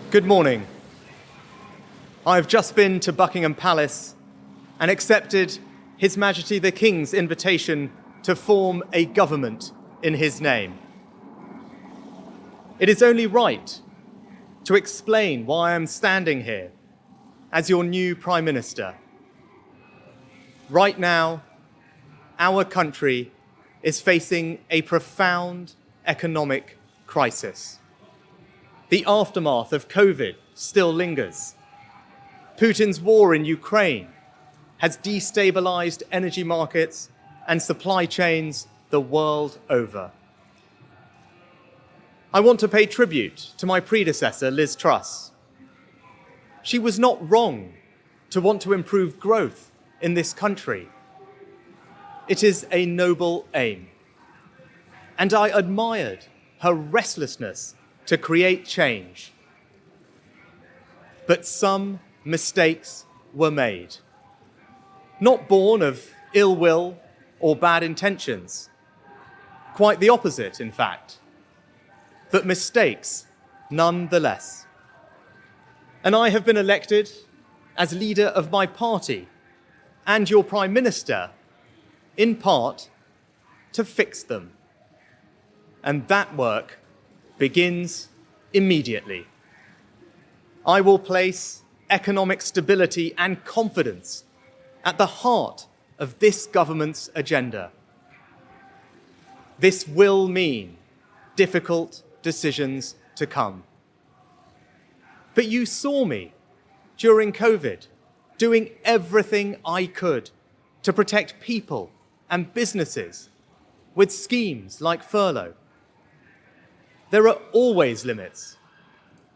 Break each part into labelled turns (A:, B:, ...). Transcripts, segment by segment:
A: Good morning. I have just been to Buckingham Palace and accepted His Majesty the King's invitation to form a government in his name. It is only right to explain why I am standing here as your new Prime Minister. Right now, our country is facing a profound economic crisis. The aftermath of COVID still lingers. Putin's war in Ukraine has destabilized energy markets and supply chains the world over. I want to pay tribute to my predecessor, Liz Truss. She was not wrong to want to improve growth in this country. It is a noble aim. And I admired her restlessness to create change. But some mistakes were made, not born of ill will or bad intentions. Quite the opposite, in fact, but mistakes nonetheless. And I have been elected as leader of my party and your Prime Minister, in part, to fix them. And that work begins immediately. I will place economic stability and confidence at the heart of this government's agenda. This will mean difficult decisions to come. But you saw me during COVID doing everything I could to protect people and businesses with schemes like furlough. There are always limits,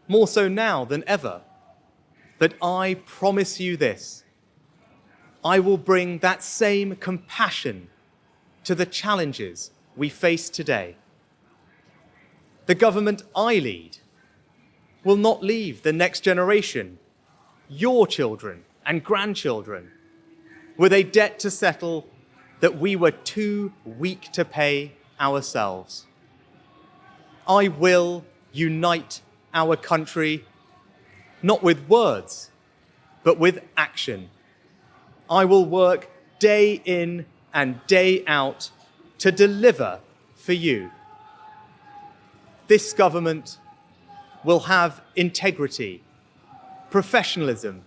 A: more so now than ever. But I promise you this, I will bring that same compassion to the challenges we face today. The government I lead will not leave the next generation, your children and grandchildren, with a debt to settle that we were too weak to pay ourselves. I will unite our country, not with words, but with action. I will work day in and day out to deliver for you. This government will have integrity, professionalism,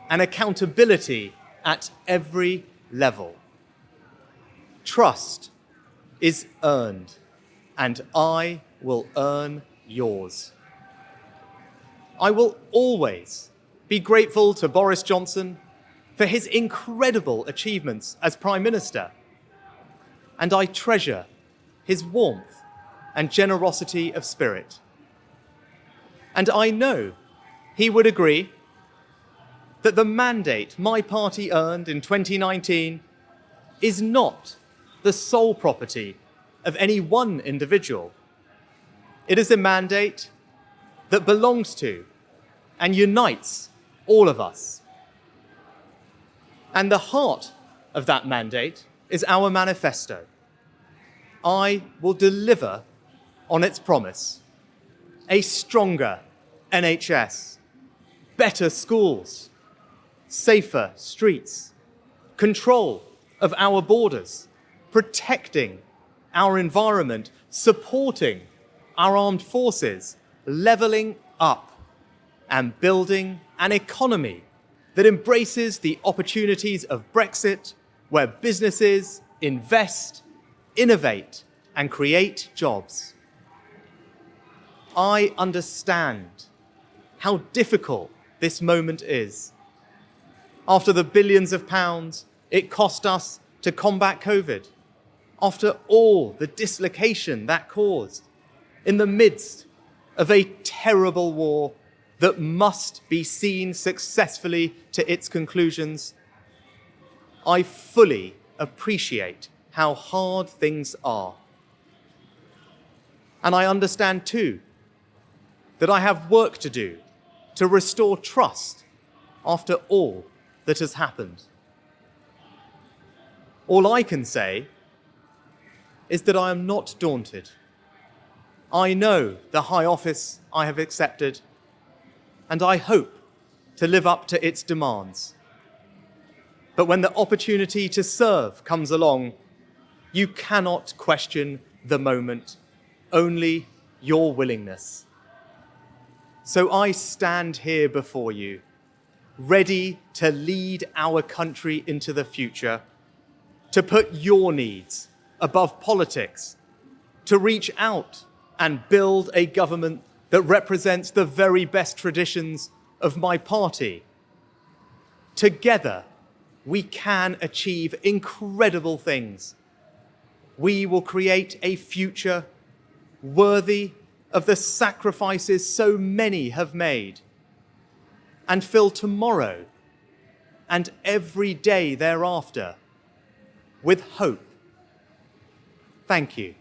A: and accountability at every level. Trust is earned, and I will earn yours. I will always be grateful to Boris Johnson for his incredible achievements as Prime Minister, and I treasure his warmth and generosity of spirit. And I know he would agree that the mandate my party earned in 2019 is not the sole property of any one individual. It is a mandate that belongs to and unites all of us. And the heart of that mandate is our manifesto. I will deliver on its promise: a stronger NHS, better schools, safer streets, control of our borders, protecting our environment, supporting our armed forces, levelling up, and building an economy that embraces the opportunities of Brexit, where businesses invest, innovate, and create jobs. I understand how difficult this moment is. After the billions of pounds it cost us to combat COVID, after all the dislocation that caused, in the midst of a terrible war that must be seen successfully to its conclusions, I fully appreciate how hard things are. And I understand too that I have work to do to restore trust after all that has happened. All I can say is that I am not daunted. I know the high office I have accepted, and I hope to live up to its demands. But when the opportunity to serve comes along, you cannot question the moment, only your willingness. So I stand here before you, ready to lead our country into the future, to put your needs above politics, to reach out and build a government that represents the very best traditions of my party. Together, we can achieve incredible things. We will create a future worthy of the sacrifices so many have made, and fill tomorrow and every day thereafter with hope. Thank you.